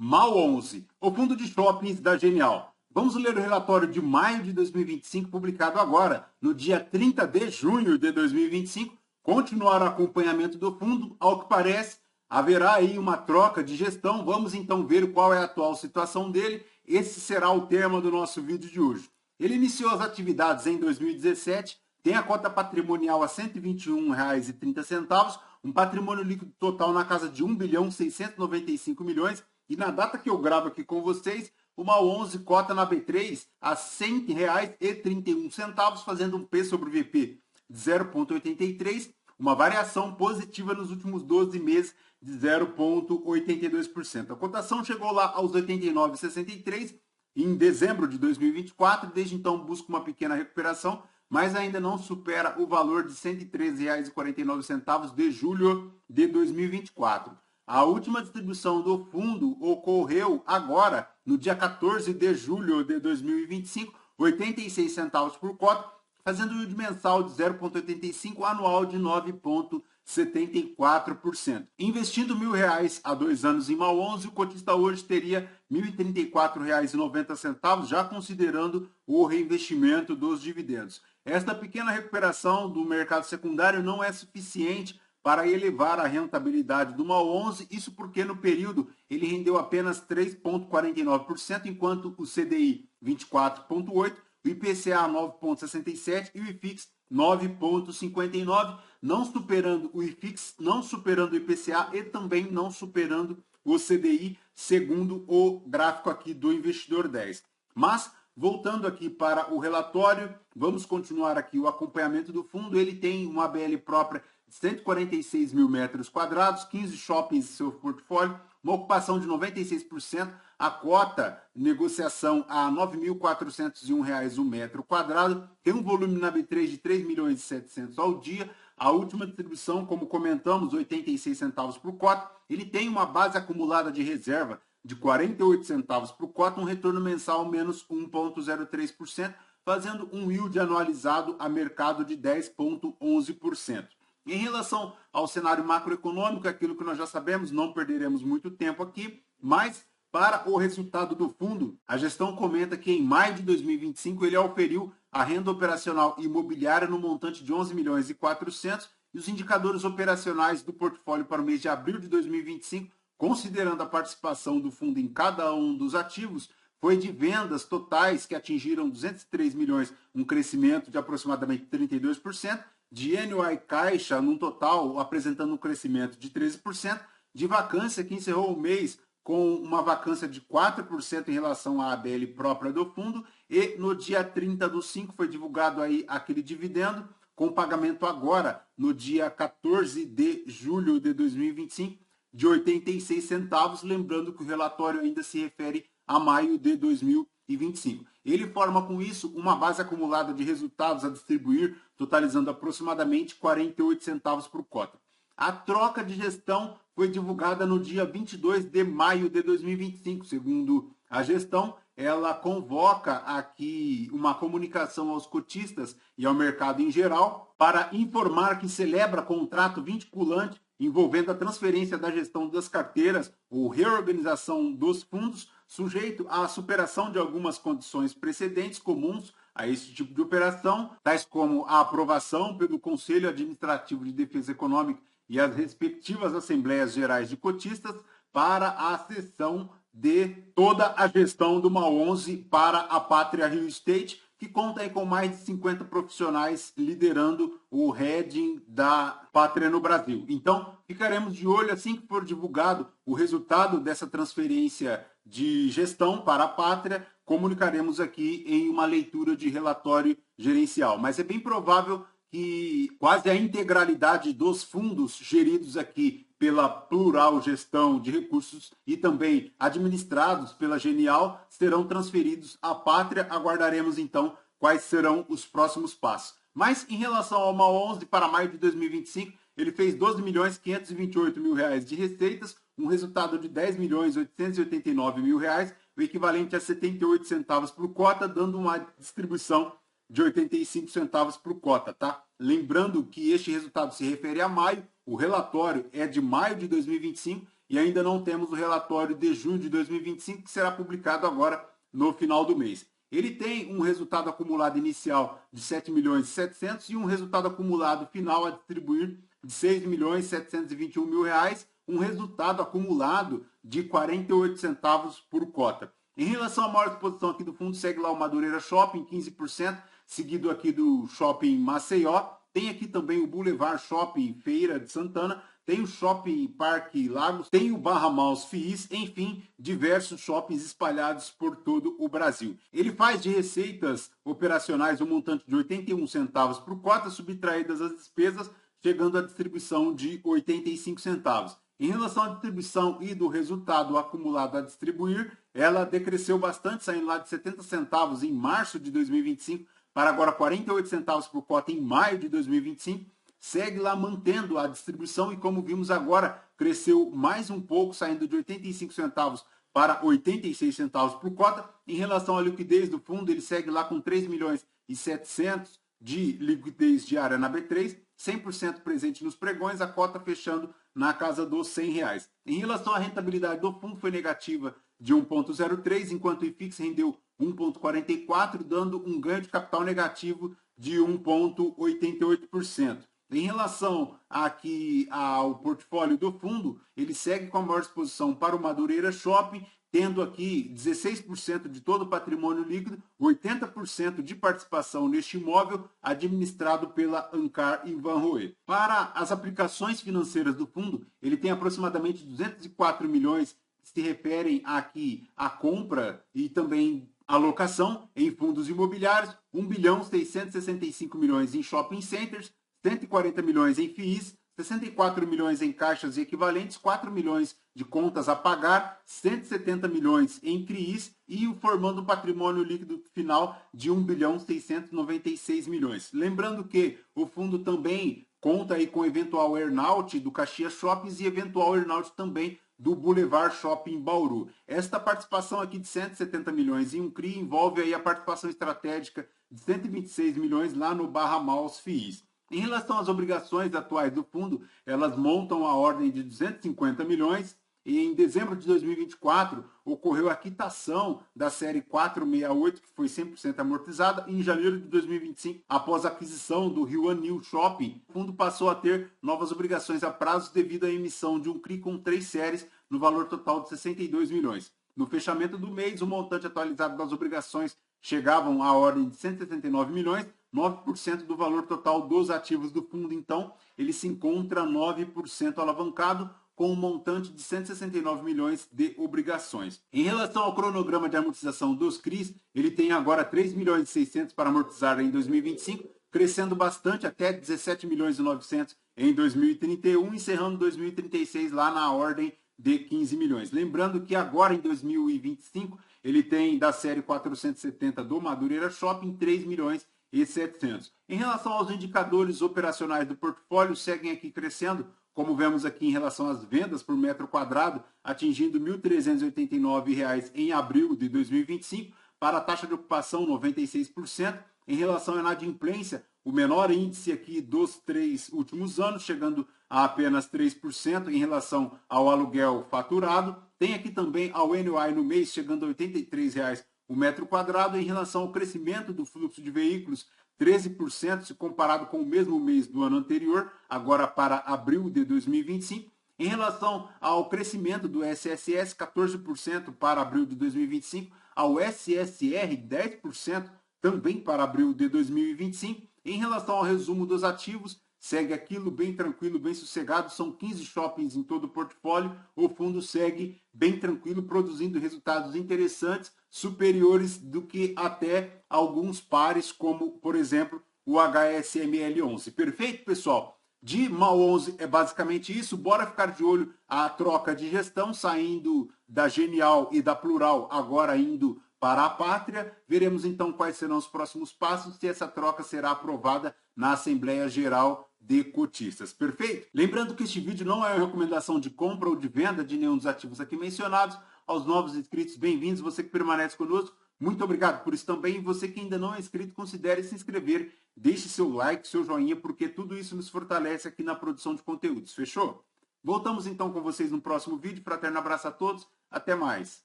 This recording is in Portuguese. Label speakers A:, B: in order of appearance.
A: MAU 11, o fundo de shoppings da Genial. Vamos ler o relatório de maio de 2025, publicado agora, no dia 30 de junho de 2025. Continuar o acompanhamento do fundo, ao que parece, haverá aí uma troca de gestão. Vamos então ver qual é a atual situação dele. Esse será o tema do nosso vídeo de hoje. Ele iniciou as atividades em 2017, tem a cota patrimonial a R$ 121,30, um patrimônio líquido total na casa de 1.695 bilhões, e na data que eu gravo aqui com vocês, o MAU 11 cota na B3 a R$ 100,31, fazendo um P sobre VP de 0,83, uma variação positiva nos últimos 12 meses de 0,82%. A cotação chegou lá aos 89,63 em dezembro de 2024, desde então busca uma pequena recuperação, mas ainda não supera o valor de R$ 113,49 de julho de 2024. A última distribuição do fundo ocorreu agora, no dia 14 de julho de 2025, 86 centavos por cota, fazendo yield mensal de 0,85, anual de 9,74%. Investindo R$ 1.000 há 2 anos em MAU 11, o cotista hoje teria R$ 1.034,90, já considerando o reinvestimento dos dividendos. Esta pequena recuperação do mercado secundário não é suficiente para elevar a rentabilidade do MAU 11, isso porque no período ele rendeu apenas 3,49%, enquanto o CDI 24,8%, o IPCA 9,67% e o IFIX 9,59%, não superando o IFIX, não superando o IPCA e também não superando o CDI, segundo o gráfico aqui do Investidor 10. Mas, voltando aqui para o relatório, vamos continuar aqui o acompanhamento do fundo. Ele tem uma ABL própria de 146 mil metros quadrados, 15 shoppings em seu portfólio, uma ocupação de 96%, a cota de negociação a R$ 9.401 o metro quadrado, tem um volume na B3 de 3.700.000 ao dia, a última distribuição, como comentamos, 86 centavos por cota, ele tem uma base acumulada de reserva de 48 centavos por cota, um retorno mensal menos 1,03%, fazendo um yield anualizado a mercado de 10,11%. Em relação ao cenário macroeconômico, aquilo que nós já sabemos, não perderemos muito tempo aqui, mas para o resultado do fundo, a gestão comenta que em maio de 2025 ele auferiu a renda operacional imobiliária no montante de 11.400.000 e os indicadores operacionais do portfólio para o mês de abril de 2025, considerando a participação do fundo em cada um dos ativos, foi de vendas totais que atingiram 203 milhões, um crescimento de aproximadamente 32%, de NOI caixa num total apresentando um crescimento de 13%, de vacância que encerrou o mês com uma vacância de 4% em relação à ABL própria do fundo, e no dia 30/5 foi divulgado aí aquele dividendo, com pagamento agora, no dia 14 de julho de 2025, de 86 centavos, lembrando que o relatório ainda se refere a maio de 2025. Ele forma com isso uma base acumulada de resultados a distribuir, totalizando aproximadamente 48 centavos por cota. A troca de gestão foi divulgada no dia 22 de maio de 2025. Segundo a gestão, ela convoca aqui uma comunicação aos cotistas e ao mercado em geral para informar que celebra contrato vinculante envolvendo a transferência da gestão das carteiras ou reorganização dos fundos, sujeito à superação de algumas condições precedentes comuns a esse tipo de operação, tais como a aprovação pelo Conselho Administrativo de Defesa Econômica e as respectivas Assembleias Gerais de Cotistas para a cessão de toda a gestão do MAU 11 para a Pátria Real Estate, que conta aí com mais de 50 profissionais liderando o heading da Pátria no Brasil. Então, ficaremos de olho assim que for divulgado o resultado dessa transferência de gestão para a Pátria, comunicaremos aqui em uma leitura de relatório gerencial. Mas é bem provável que quase a integralidade dos fundos geridos aqui pela Plural Gestão de Recursos e também administrados pela Genial serão transferidos à Pátria. Aguardaremos então quais serão os próximos passos. Mas em relação ao MAU 11 para maio de 2025, ele fez R$ 12.528.000 de receitas, um resultado de R$ 10.889.000, o equivalente a 78 centavos por cota, dando uma distribuição de 85 centavos por cota, tá? Lembrando que este resultado se refere a maio, o relatório é de maio de 2025 e ainda não temos o relatório de junho de 2025, que será publicado agora no final do mês. Ele tem um resultado acumulado inicial de 7 milhões e 700 e um resultado acumulado final a distribuir de 6 milhões e 721 mil reais, um resultado acumulado de 48 centavos por cota. Em relação à maior exposição aqui do fundo, segue lá o Madureira Shopping, 15%, seguido aqui do Shopping Maceió. Tem aqui também o Boulevard Shopping Feira de Santana, tem o Shopping Parque Lagos, tem o Barra Maus FIIs, enfim, diversos shoppings espalhados por todo o Brasil. Ele faz de receitas operacionais um montante de 81 centavos por cota, subtraídas as despesas, chegando à distribuição de 85 centavos. Em relação à distribuição e do resultado acumulado a distribuir, ela decresceu bastante, saindo lá de 70 centavos em março de 2025 para agora 48 centavos por cota em maio de 2025. Segue lá mantendo a distribuição e, como vimos agora, cresceu mais um pouco, saindo de 85 centavos para 86 centavos por cota. Em relação à liquidez do fundo, ele segue lá com 3 milhões e 700 de liquidez diária na B3, 100% presente nos pregões, a cota fechando na casa dos R$100. Em relação à rentabilidade do fundo, foi negativa de 1,03, enquanto o IFIX rendeu 1,44, dando um ganho de capital negativo de 1,88%. Em relação aqui ao portfólio do fundo, ele segue com a maior exposição para o Madureira Shopping, tendo aqui 16% de todo o patrimônio líquido, 80% de participação neste imóvel administrado pela Ancar Ivanhoe. Para as aplicações financeiras do fundo, ele tem aproximadamente 204 milhões que se referem aqui à compra e também alocação em fundos imobiliários, 1 bilhão 665 milhões em shopping centers, 140 milhões em FIIs, 64 milhões em caixas e equivalentes, 4 milhões de contas a pagar, 170 milhões em CRIs e formando um patrimônio líquido final de 1 bilhão 696 milhões. Lembrando que o fundo também conta aí com eventual earnout do Caxias Shoppings e eventual earnout também do Boulevard Shopping Bauru. Esta participação aqui de 170 milhões em um CRI envolve aí a participação estratégica de 126 milhões lá no Barra Maus FIIs. Em relação às obrigações atuais do fundo, elas montam a ordem de 250 milhões e em dezembro de 2024 ocorreu a quitação da série 468, que foi 100% amortizada, e em janeiro de 2025, após a aquisição do Rio Anil Shopping, o fundo passou a ter novas obrigações a prazos devido à emissão de um CRI com 3 séries no valor total de 62 milhões. No fechamento do mês, o montante atualizado das obrigações chegavam à ordem de 179 milhões, 9% do valor total dos ativos do fundo. Então, ele se encontra 9% alavancado, com um montante de 169 milhões de obrigações. Em relação ao cronograma de amortização dos CRIs, ele tem agora 3 milhões e 600 para amortizar em 2025, crescendo bastante até 17 milhões e 900 em 2031, encerrando 2036 lá na ordem de 15 milhões. Lembrando que agora em 2025, ele tem da série 470 do Madureira Shopping 3 milhões e 700. Em relação aos indicadores operacionais do portfólio, seguem aqui crescendo, como vemos aqui em relação às vendas por metro quadrado, atingindo R$ 1.389 em abril de 2025, para a taxa de ocupação 96%. Em relação à inadimplência, o menor índice aqui dos 3 últimos anos, chegando a apenas 3% em relação ao aluguel faturado. Tem aqui também a NOI no mês, chegando a R$ 83 o metro quadrado. Em relação ao crescimento do fluxo de veículos, 13% se comparado com o mesmo mês do ano anterior, agora para abril de 2025. Em relação ao crescimento do SSS, 14% para abril de 2025, ao SSR, 10% também para abril de 2025. Em relação ao resumo dos ativos, segue aquilo bem tranquilo, bem sossegado, são 15 shoppings em todo o portfólio, o fundo segue bem tranquilo, produzindo resultados interessantes, superiores do que até alguns pares, como, por exemplo, o HSML11. Perfeito, pessoal? De MAU 11 é basicamente isso. Bora ficar de olho a troca de gestão, saindo da Genial e da Plural, agora indo para a Pátria. Veremos então quais serão os próximos passos, se essa troca será aprovada na Assembleia Geral de Cotistas. Perfeito? Lembrando que este vídeo não é uma recomendação de compra ou de venda de nenhum dos ativos aqui mencionados. Aos novos inscritos, bem-vindos. Você que permanece conosco, muito obrigado por isso também. E você que ainda não é inscrito, considere se inscrever. Deixe seu like, seu joinha, porque tudo isso nos fortalece aqui na produção de conteúdos. Fechou? Voltamos então com vocês no próximo vídeo. Fraterno abraço a todos. Até mais.